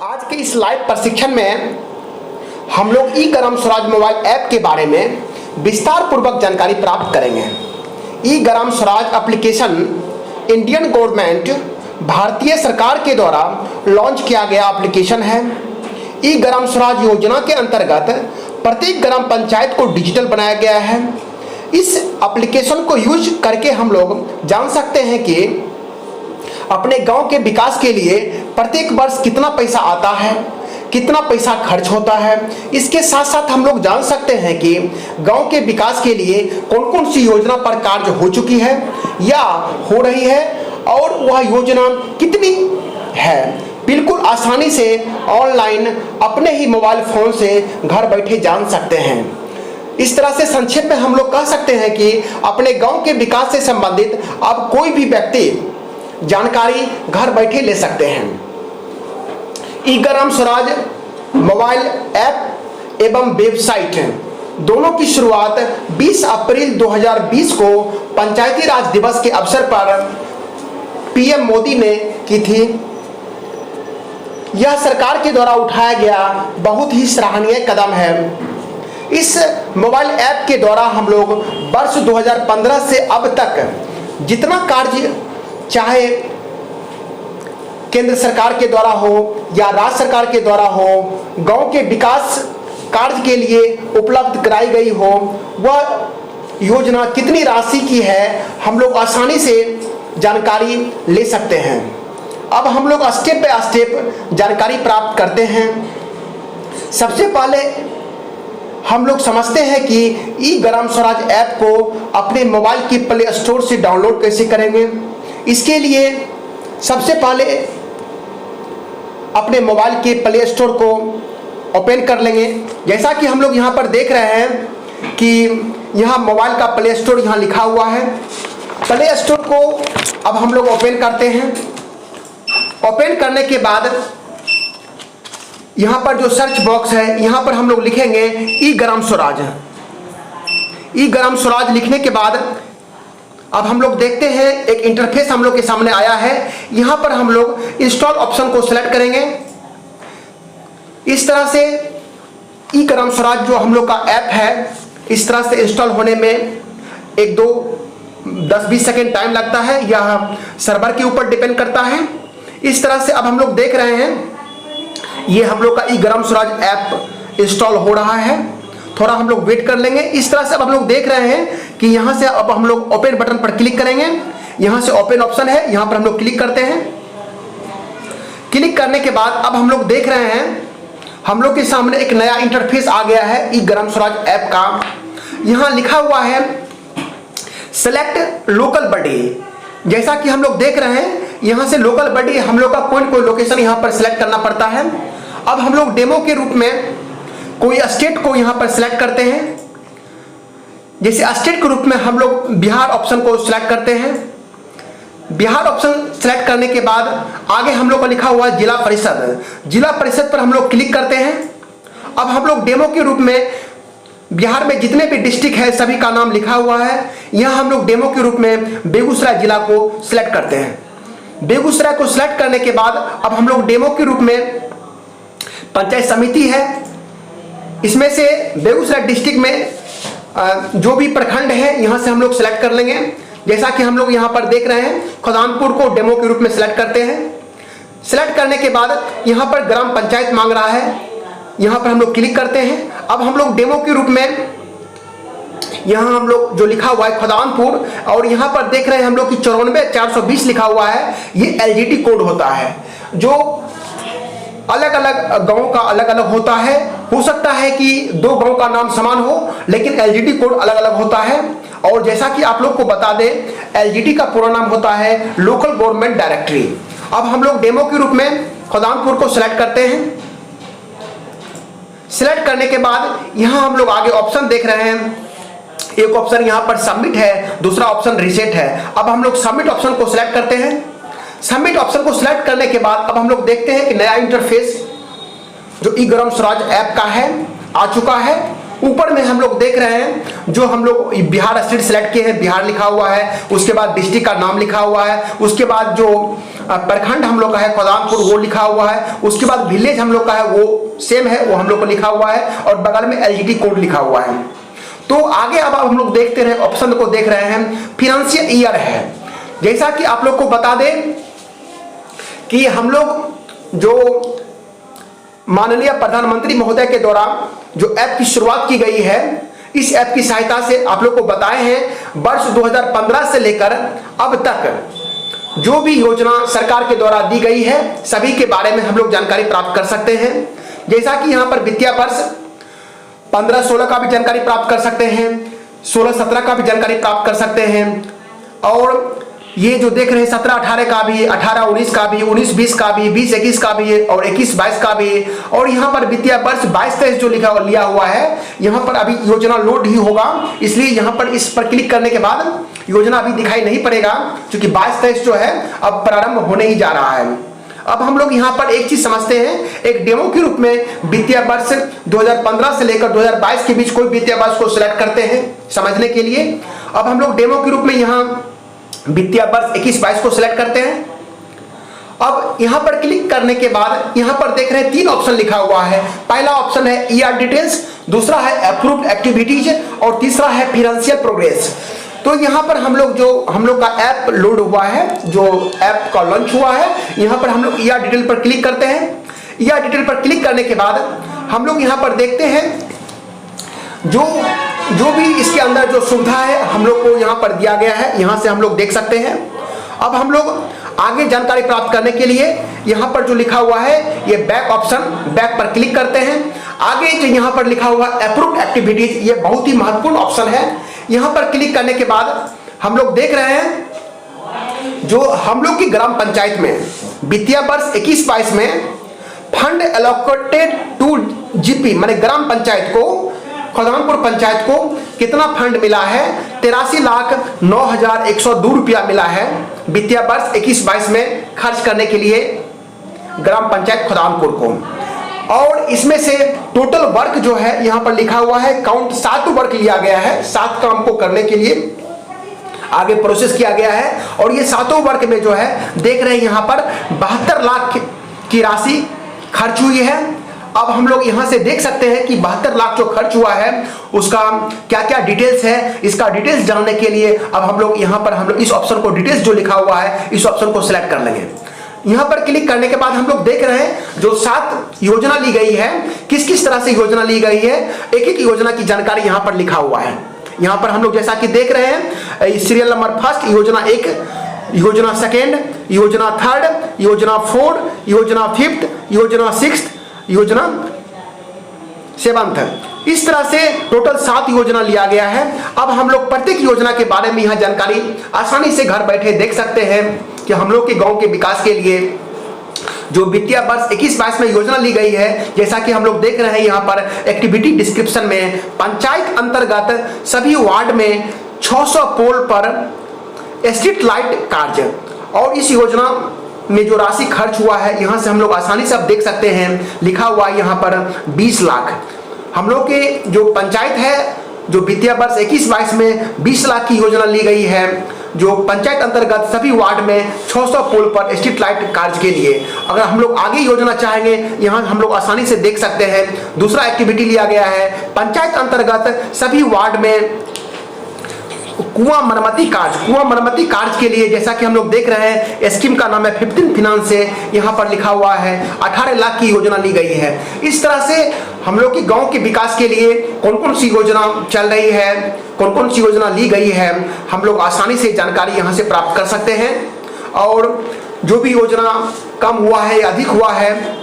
आज के इस लाइव प्रशिक्षण में हम लोग ई ग्राम स्वराज मोबाइल ऐप के बारे में विस्तार पूर्वक जानकारी प्राप्त करेंगे। ई Gram Swaraj application Indian government भारतीय सरकार के द्वारा लॉन्च किया गया एप्लीकेशन है। ई ग्राम स्वराज योजना के अंतर्गत प्रत्येक ग्राम पंचायत को डिजिटल बनाया गया है। इस एप्लीकेशन को यूज करके हम लोग जान सकते हैं कि अपने गांव के विकास के लिए प्रत्येक वर्ष कितना पैसा आता है, कितना पैसा खर्च होता है। इसके साथ साथ हम लोग जान सकते हैं कि गांव के विकास के लिए कौन कौन सी योजना पर कार्य हो चुकी है या हो रही है और वह योजना कितनी है। बिल्कुल आसानी से ऑनलाइन अपने ही मोबाइल फोन से घर बैठे जान सकते हैं। इस तरह से संक्षेप में हम लोग कह सकते हैं कि अपने गांव के विकास से संबंधित अब कोई भी व्यक्ति जानकारी घर बैठे ले सकते हैं। ई ग्राम स्वराज मोबाइल ऐप एवं वेबसाइट दोनों की शुरुआत 20 अप्रैल 2020 को पंचायती राज दिवस के अवसर पर पीएम मोदी ने की थी। यह सरकार के द्वारा उठाया गया बहुत ही सराहनीय कदम है। इस मोबाइल ऐप के द्वारा हम लोग वर्ष 2015 से अब तक जितना कार्य चाहे केंद्र सरकार के द्वारा हो या राज्य सरकार के द्वारा हो, गांव के विकास कार्य के लिए उपलब्ध कराई गई हो, वह योजना कितनी राशि की है हम लोग आसानी से जानकारी ले सकते हैं। अब हम लोग स्टेप बाय स्टेप जानकारी प्राप्त करते हैं। सबसे पहले हम लोग समझते हैं कि ई ग्राम स्वराज ऐप को अपने मोबाइल के प्ले स्टोर से डाउनलोड कैसे करेंगे। इसके लिए सबसे पहले अपने मोबाइल के प्ले स्टोर को ओपन कर लेंगे। जैसा कि हम लोग यहाँ पर देख रहे हैं कि यहाँ मोबाइल का प्ले स्टोर यहाँ लिखा हुआ है। प्ले स्टोर को अब हम लोग ओपन करते हैं। ओपन करने के बाद यहाँ पर जो सर्च बॉक्स है यहाँ पर हम लोग लिखेंगे ई ग्राम स्वराज। ई ग्राम स्वराज लिखने के बाद अब हम लोग देखते हैं एक इंटरफेस हम लोग के सामने आया है। यहाँ पर हम लोग इंस्टॉल ऑप्शन को सिलेक्ट करेंगे। इस तरह से ई ग्राम स्वराज जो हम लोग का ऐप है इस तरह से इंस्टॉल होने में 10-20 सेकेंड टाइम लगता है। यह सर्वर के ऊपर डिपेंड करता है। इस तरह से अब हम लोग देख रहे हैं ये हम लोग का ई ग्राम स्वराज ऐप इंस्टॉल हो रहा है। थोड़ा हम लोग वेट कर लेंगे। इस तरह से अब हम लोग देख रहे हैं कि यहाँ से अब हम लोग ओपन बटन पर क्लिक करेंगे। यहाँ से ओपन ऑप्शन है, यहाँ पर हम लोग क्लिक करते हैं। क्लिक करने के बाद अब हम लोग देख रहे हैं हम लोग के सामने एक नया इंटरफेस आ गया है ई ग्राम स्वराज ऐप का। यहाँ लिखा हुआ है सेलेक्ट लोकल बॉडी। जैसा कि हम लोग देख रहे हैं यहाँ से लोकल बॉडी हम लोग का कोई लोकेशन यहाँ पर सिलेक्ट करना पड़ता है। अब हम लोग डेमो के रूप में कोई स्टेट को यहाँ पर सिलेक्ट करते हैं। जैसे स्टेट के रूप में हम लोग बिहार ऑप्शन को सिलेक्ट करते हैं। बिहार ऑप्शन सिलेक्ट करने के बाद आगे हम लोग का लिखा हुआ है जिला परिषद। जिला परिषद पर हम लोग क्लिक करते हैं। अब हम लोग डेमो के रूप में बिहार में जितने भी डिस्ट्रिक्ट है सभी का नाम लिखा हुआ है। यहाँ हम लोग डेमो के रूप में बेगूसराय जिला को सिलेक्ट करते हैं। बेगूसराय को सिलेक्ट करने के बाद अब हम लोग डेमो के रूप में पंचायत समिति है, इसमें से बेगूसराय डिस्ट्रिक्ट में जो भी प्रखंड है यहाँ से हम लोग सिलेक्ट कर लेंगे। जैसा कि हम लोग यहाँ पर देख रहे हैं खदानपुर को डेमो के रूप में सिलेक्ट करते हैं। सिलेक्ट करने के बाद यहाँ पर ग्राम पंचायत मांग रहा है, यहाँ पर हम लोग क्लिक करते हैं। अब हम लोग डेमो के रूप में यहाँ हम लोग जो लिखा हुआ है खदानपुर और यहाँ पर देख रहे हैं हम लोग की 94-420 लिखा हुआ है। ये एलजीडी कोड होता है जो अलग अलग गांव का अलग अलग होता है। हो सकता है कि दो गांव का नाम समान हो लेकिन एलजीडी कोड अलग अलग होता है। और जैसा कि आप लोग को बता दें एलजीडी का पूरा नाम होता है लोकल गवर्नमेंट डायरेक्टरी। अब हम लोग डेमो के रूप में खदानपुर को सिलेक्ट करते हैं। सिलेक्ट करने के बाद यहाँ हम लोग आगे ऑप्शन देख रहे हैं। एक ऑप्शन यहाँ पर सबमिट है, दूसरा ऑप्शन रिसेट है। अब हम लोग सबमिट ऑप्शन को सिलेक्ट करते हैं। सबमिट ऑप्शन को सिलेक्ट करने के बाद अब हम लोग देखते हैं कि नया इंटरफेस जो ई ग्राम स्वराज ऐप का है आ चुका है। ऊपर में हम लोग देख रहे हैं जो हम लोग बिहार स्टेट सिलेक्ट किए हैं, बिहार लिखा हुआ है। उसके बाद डिस्ट्रिक्ट का नाम लिखा हुआ है। उसके बाद जो प्रखंड हम लोग का है खोदानपुर, वो लिखा हुआ है। उसके बाद विलेज हम लोग का है वो सेम है, वो हम लोग को लिखा हुआ है, और बगल में एलजीडी कोड लिखा हुआ है। तो आगे अब हम लोग देखते रहे, ऑप्शन को देख रहे हैं, फाइनेंशियल ईयर है। जैसा कि आप लोग को बता दें कि हम लोग जो माननीय प्रधानमंत्री महोदय के द्वारा जो ऐप की शुरुआत की गई है, इस ऐप की सहायता से आप लोग को बताए हैं वर्ष 2015 से लेकर अब तक जो भी योजना सरकार के द्वारा दी गई है सभी के बारे में हम लोग जानकारी प्राप्त कर सकते हैं। जैसा कि यहाँ पर वित्तीय वर्ष 15-16 का भी जानकारी प्राप्त कर सकते हैं, 16-17 का भी जानकारी प्राप्त कर सकते हैं, और ये जो देख रहे हैं 17-18 का भी, 18-19 का भी, 19-20 का भी, 20-21 का भी, और 21-22 का भी, और यहाँ पर वित्तीय वर्ष 22-23 जो लिया हुआ है, यहाँ पर अभी योजना लोड ही होगा, इसलिए यहाँ पर इस पर क्लिक करने के बाद योजना अभी दिखाई नहीं पड़ेगा, क्योंकि 22-23 जो है अब प्रारंभ होने ही जा रहा है। अब हम लोग यहाँ पर एक चीज समझते हैं, एक डेमो के रूप में वित्तीय वर्ष 2015 से लेकर 2022 के बीच कोई वित्तीय वर्ष को सिलेक्ट करते हैं समझने के लिए। अब हम लोग डेमो के रूप में यहाँ वित्तीय वर्ष 21-22 को सिलेक्ट करते हैं। अब यहां पर क्लिक करने के बाद यहां पर देख रहे हैं 3 ऑप्शन लिखा हुआ है। पहला ऑप्शन है ईआर डिटेल्स, दूसरा है अप्रूव्ड एक्टिविटीज, और तीसरा है फाइनेंशियल प्रोग्रेस। तो यहां पर हम लोग का ऐप लोड हुआ है, जो ऐप का लॉन्च हुआ है, यहां पर हम लोग ईआर डिटेल पर क्लिक करते हैं। ईआर डिटेल पर क्लिक करने के बाद हम लोग यहां पर देखते हैं जो भी इसके अंदर जो सुविधा है हम लोग को यहाँ पर दिया गया है, यहाँ से हम लोग देख सकते हैं। अब हम लोग आगे जानकारी प्राप्त करने के लिए यहाँ पर जो लिखा हुआ है ये बैक ऑप्शन, बैक पर क्लिक करते हैं। आगे जो यहाँ पर लिखा हुआ अप्रूव्ड एक्टिविटीज, ये बहुत ही महत्वपूर्ण ऑप्शन है। यहाँ पर क्लिक करने के बाद हम लोग देख रहे हैं जो हम लोग की ग्राम पंचायत में वित्तीय वर्ष 21-22 में फंड एलोकेटेड टू जीपी माने ग्राम पंचायत को, खोदानपुर पंचायत को कितना फंड मिला है, 83,09,102 रुपया मिला है वित्तीय वर्ष 21-22 में खर्च करने के लिए ग्राम पंचायत खोदानपुर को। और इसमें से टोटल वर्क जो है यहाँ पर लिखा हुआ है, काउंट 7 वर्क लिया गया है, 7 काम को करने के लिए आगे प्रोसेस किया गया है। और ये 7 वर्क में जो है देख रहे हैं यहाँ पर 72 लाख की राशि खर्च हुई है। अब हम लोग यहां से देख सकते हैं कि 72 लाख जो खर्च हुआ है उसका क्या क्या डिटेल्स है। इसका डिटेल्स जानने के लिए अब हम लोग यहां पर इस ऑप्शन को, डिटेल्स जो लिखा हुआ है इस ऑप्शन को सिलेक्ट कर लेंगे। यहां पर क्लिक करने के बाद हम लोग देख रहे हैं जो 7 योजना ली गई है, किस किस तरह से योजना ली गई है, एक एक योजना की जानकारी यहां पर लिखा हुआ है। यहां पर हम लोग जैसा कि देख रहे हैं सीरियल नंबर 1, योजना 1, योजना 2, योजना 3, योजना 4, योजना 5, योजना 6, योजना 7 है। इस तरह से टोटल 7 योजना लिया गया है। अब हम लोग प्रत्येक योजना के बारे में यहाँ जानकारी आसानी से घर बैठे देख सकते हैं कि हम लोग के गांव के विकास के लिए जो वित्तीय वर्ष 21-22 में योजना ली गई है, जैसा कि हम लोग देख रहे हैं यहाँ पर एक्टिविटी डिस्क्रिप्शन में पंचायत अंतर्गत सभी वार्ड में 600 पोल पर स्ट्रीट लाइट कार्य, और इस योजना में जो राशि खर्च हुआ है यहाँ से हम लोग आसानी से अब देख सकते हैं, लिखा हुआ है यहाँ पर 20 लाख। हम लोग के जो पंचायत है जो वित्तीय वर्ष 21-22 में 20 लाख की योजना ली गई है, जो पंचायत अंतर्गत सभी वार्ड में 600 पोल पर स्ट्रीट लाइट कार्य के लिए। अगर हम लोग आगे योजना चाहेंगे यहाँ हम लोग आसानी से देख सकते हैं। दूसरा एक्टिविटी लिया गया है पंचायत अंतर्गत सभी वार्ड में कुआं मरम्मती कार्य के लिए, जैसा कि हम लोग देख रहे हैं स्कीम का नाम है 15 फिनांस से, यहाँ पर लिखा हुआ है 18 लाख की योजना ली गई है। इस तरह से हम लोग के गांव के विकास के लिए कौन कौन सी योजना चल रही है, कौन कौन सी योजना ली गई है, हम लोग आसानी से जानकारी यहाँ से प्राप्त कर सकते हैं। और जो भी योजना कम हुआ है या अधिक हुआ है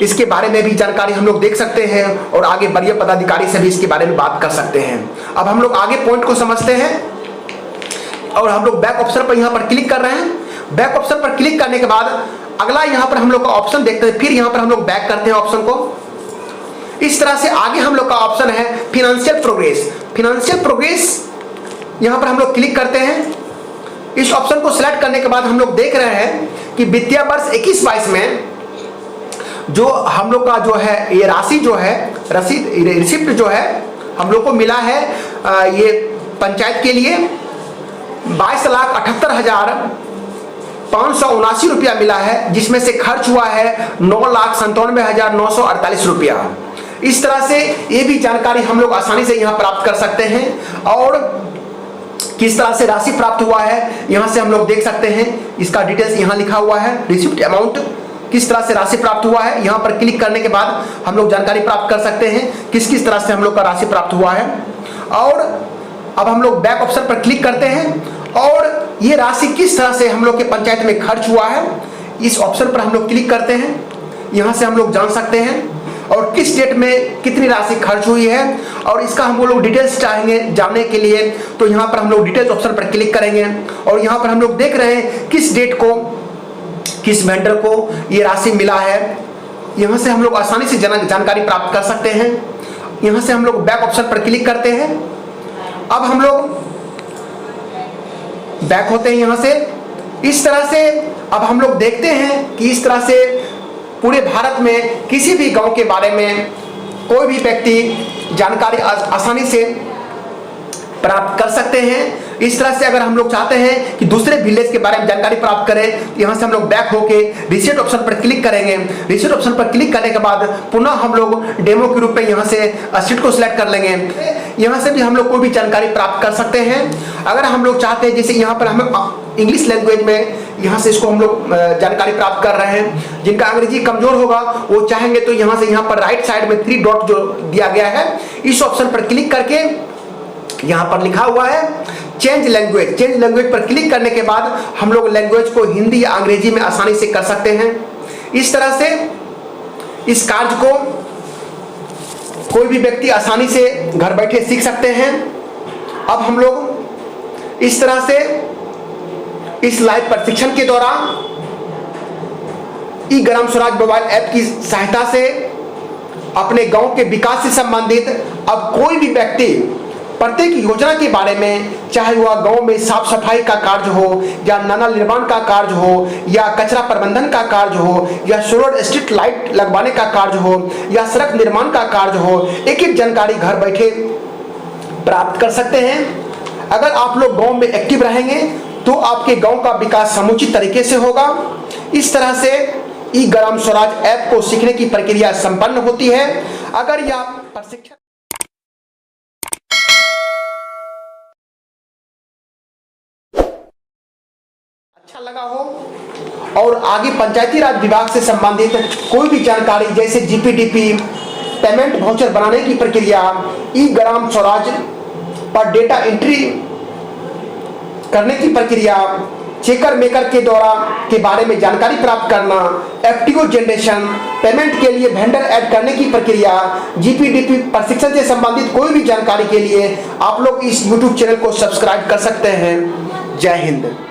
इसके बारे में भी जानकारी हम लोग देख सकते हैं, और आगे वरीय पदाधिकारी से भी इसके बारे में बात कर सकते हैं। अब हम लोग आगे पॉइंट को समझते हैं, और हम लोग बैक ऑप्शन पर यहाँ पर क्लिक कर रहे हैं। बैक ऑप्शन पर क्लिक करने के बाद अगला यहाँ पर हम लोग का ऑप्शन देखते हैं, फिर यहाँ पर हम लोग बैक करते हैं ऑप्शन को। इस तरह से आगे हम लोग का ऑप्शन है फाइनेंशियल प्रोग्रेस। यहाँ पर हम लोग क्लिक करते हैं। इस ऑप्शन को सिलेक्ट करने के बाद हम लोग देख रहे हैं कि वित्तीय वर्ष 21-22 में जो हम लोग का जो है ये राशि जो है, रिसिप्ट जो है हम लोग को मिला है ये पंचायत के लिए 22,78,000 579 रुपया मिला है, जिसमें से खर्च हुआ है 9,97,948 रुपया। इस तरह से ये भी जानकारी हम लोग आसानी से यहाँ प्राप्त कर सकते हैं। और किस तरह से राशि प्राप्त हुआ है यहाँ से हम लोग देख सकते हैं, इसका डिटेल्स यहाँ लिखा हुआ है। रिसिप्ट अमाउंट, किस तरह से राशि प्राप्त हुआ है, यहाँ पर क्लिक करने के बाद हम लोग जानकारी प्राप्त कर सकते हैं किस किस तरह से हम लोग का राशि प्राप्त हुआ है। और अब हम लोग बैक ऑप्शन पर क्लिक करते हैं और ये राशि किस तरह से हम लोग के पंचायत में खर्च हुआ है, इस ऑप्शन पर हम लोग क्लिक करते हैं। यहाँ से हम लोग जान सकते हैं और किस डेट में कितनी राशि खर्च हुई है, और इसका हम लोग डिटेल्स चाहेंगे जानने के लिए तो यहाँ पर हम लोग डिटेल्स ऑप्शन पर क्लिक करेंगे। और यहाँ पर हम लोग देख रहे हैं किस डेट को किस वेंडर को ये राशि मिला है। यहाँ से हम लोग आसानी से जानकारी प्राप्त कर सकते हैं। यहाँ से हम लोग बैक ऑप्शन पर क्लिक करते हैं। अब हम लोग बैक होते हैं यहाँ से। इस तरह से अब हम लोग देखते हैं कि इस तरह से पूरे भारत में किसी भी गांव के बारे में कोई भी व्यक्ति जानकारी आसानी से प्राप्त कर सकते हैं। इस तरह से अगर हम लोग चाहते हैं कि दूसरे विलेज के बारे में जानकारी प्राप्त करें, यहाँ से हम लोग बैक होके रिसेट ऑप्शन पर क्लिक करेंगे। रिसेट ऑप्शन पर क्लिक करने के बाद पुनः हम लोग डेमो के रूप में यहाँ से स्टेट को सिलेक्ट कर लेंगे। यहाँ से भी हम लोग कोई भी जानकारी प्राप्त कर सकते हैं। अगर हम लोग चाहते हैं, जैसे यहाँ पर हम इंग्लिश लैंग्वेज में यहाँ से इसको हम लोग जानकारी प्राप्त कर रहे हैं, जिनका अंग्रेजी कमजोर होगा वो चाहेंगे तो यहाँ से यहाँ पर राइट साइड में 3 डॉट जो दिया गया है, इस ऑप्शन पर क्लिक करके यहाँ पर लिखा हुआ है चेंज लैंग्वेज। चेंज लैंग्वेज पर क्लिक करने के बाद हम लोग लैंग्वेज को हिंदी या अंग्रेजी में आसानी से कर सकते हैं। इस तरह से इस कार्य को कोई भी व्यक्ति आसानी से घर बैठे सीख सकते हैं। अब हम लोग इस तरह से इस लाइव प्रशिक्षण के दौरान ई ग्राम स्वराज मोबाइल ऐप की सहायता से अपने गांव के विकास से संबंधित अब कोई भी व्यक्ति प्रत्येक योजना के बारे में, चाहे वह गांव में साफ सफाई का कार्य हो या नाला निर्माण का कार्य हो या कचरा प्रबंधन का कार्य हो या सोलर स्ट्रीट लाइट लगवाने का कार्य हो या सड़क निर्माण का कार्य हो, एक एक जानकारी घर बैठे प्राप्त कर सकते हैं। अगर आप लोग गांव में एक्टिव रहेंगे तो आपके गांव का विकास समुचित तरीके से होगा। इस तरह से ई ग्राम स्वराज ऐप को सीखने की प्रक्रिया संपन्न होती है। अगर यह प्रशिक्षण अच्छा लगा हो और आगे पंचायती राज विभाग से संबंधित कोई भी जानकारी, जैसे जीपीडीपी, पेमेंट वाउचर बनाने की प्रक्रिया, ई ग्राम स्वराज पर डेटा एंट्री करने की प्रक्रिया, चेकर मेकर के द्वारा के बारे में जानकारी प्राप्त करना, एफटीओ जनरेशन, पेमेंट के लिए वेंडर ऐड करने की प्रक्रिया, जीपीडीपी प्रशिक्षण से संबंधित कोई भी जानकारी के लिए आप लोग इस यूट्यूब चैनल को सब्सक्राइब कर सकते हैं। जय हिंद।